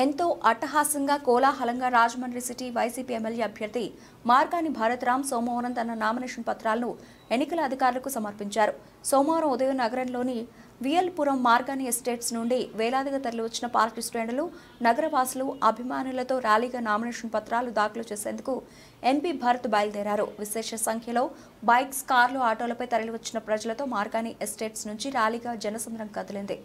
ఎంతో అట్టహాసంగా కోలాహలంగా రాజమండ్రి సిటీ వైసీపీ ఎమ్మెల్యే అభ్యర్థి మార్గాని భారతరామ్ సోమవారం తన నామినేషన్ పత్రాలను ఎన్నికల అధికారులకు సమర్పించారు. సోమవారం ఉదయం నగరంలోని విఎల్పురం మార్గాని ఎస్టేట్స్ నుండి వేలాదిగా తరలివచ్చిన పార్టీ శ్రేణులు, నగరవాసులు, అభిమానులతో ర్యాలీగా నామినేషన్ పత్రాలు దాఖలు చేసేందుకు ఎంపీ భరత్ బయలుదేరారు. విశేష సంఖ్యలో బైక్స్, కార్లు, ఆటోలపై తరలివచ్చిన ప్రజలతో మార్గాని ఎస్టేట్స్ నుంచి ర్యాలీగా జనసంద్రం కదిలింది.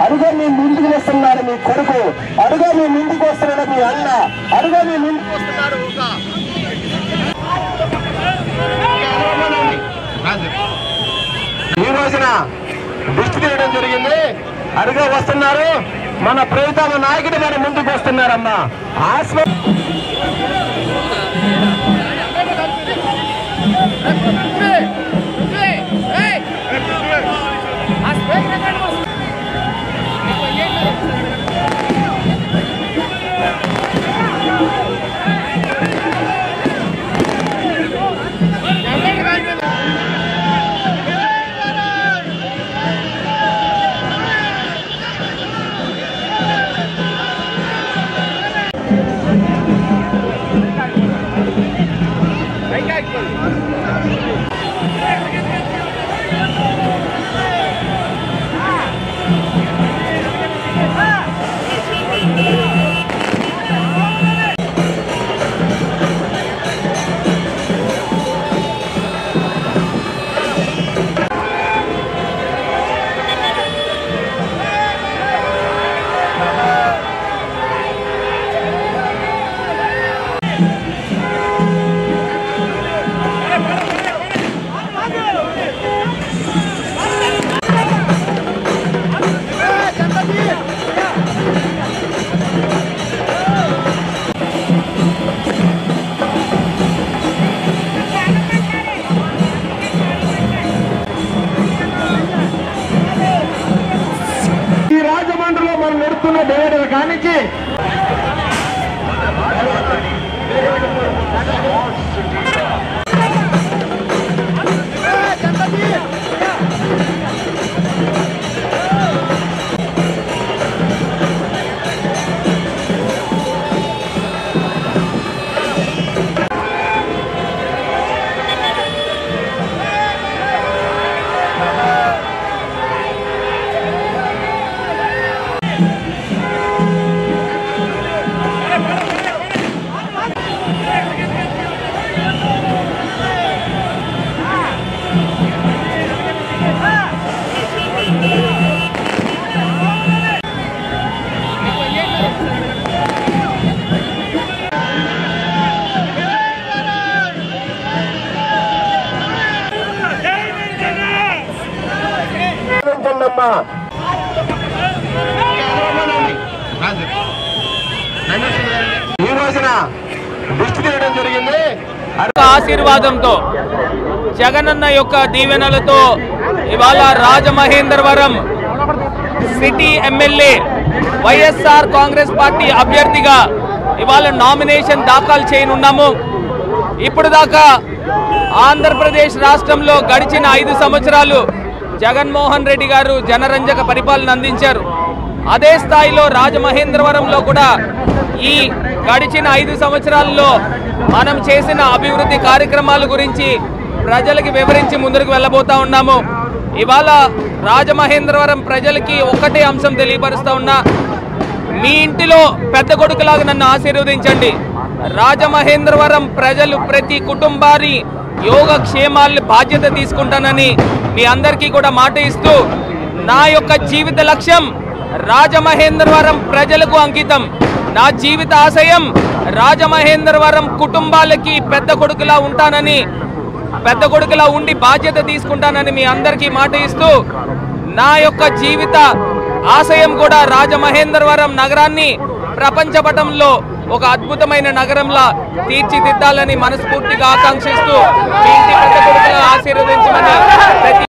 అడుగా మీ ముందుకు వస్తున్నాడు మీ కొడుకు, అడుగా మీ ముందుకు వస్తున్నాడు మీ అన్న, అడుగా మీ ముందుకు వస్తున్నాడు. ఈ రోజున దృష్టి తీయడం జరిగింది. అడుగా వస్తున్నారు మన ప్రియతమ నాయకుడు గారు ముందుకు వస్తున్నారమ్మా. రాజమండ్రిలో మనం నడుపుతున్న డివైడర్ కానించి ఈ రోజున దృష్టి తీయడం జరిగింది. ఆశీర్వాదంతో జగనన్న యొక్క దీవెనలతో ఇవాళ Rajamahendravaram city MLA YSR Congress party అభ్యర్థిగా ఇవాళ నామినేషన్ దాఖలు చేయనున్నాము. ఇప్పుడు దాకా ఆంధ్రప్రదేశ్ రాష్ట్రంలో గడిచిన 5 సంవత్సరాలు జగన్మోహన్ రెడ్డి గారు జనరంజక పరిపాలన అందించారు. అదే స్థాయిలో రాజమహేంద్రవరంలో కూడా ఈ గడిచిన 5 సంవత్సరాల్లో మనం చేసిన అభివృద్ధి కార్యక్రమాల గురించి ప్రజలకు వివరించి ముందుకు వెళ్ళబోతా ఉన్నాము. ఇవాళ రాజమహేంద్రవరం ప్రజలకి ఒకటే అంశం తెలియపరుస్తా ఉన్నా, మీ ఇంటిలో పెద్ద కొడుకులాగా నన్ను ఆశీర్వదించండి. రాజమహేంద్రవరం ప్రజలు ప్రతి కుటుంబాన్ని యోగక్షేమాల్ని బాధ్యత తీసుకుంటానని మీ అందరికీ కూడా మాట ఇస్తూ నా యొక్క జీవిత లక్ష్యం రాజమహేంద్రవరం ప్రజలకు అంకితం. నా జీవిత ఆశయం రాజమహేంద్రవరం కుటుంబాలకి పెద్ద కొడుకులా ఉండి బాధ్యత తీసుకుంటానని మీ అందరికీ మాట ఇస్తూ నా యొక్క జీవిత ఆశయం కూడా రాజమహేంద్రవరం నగరాన్ని ప్రపంచ పటంలో ఒక అద్భుతమైన నగరంలా తీర్చిదిద్దాలని మనస్ఫూర్తిగా ఆకాంక్షిస్తూ మీ ఇంటి పెద్ద కొడుకులా ఆశీర్వదించమని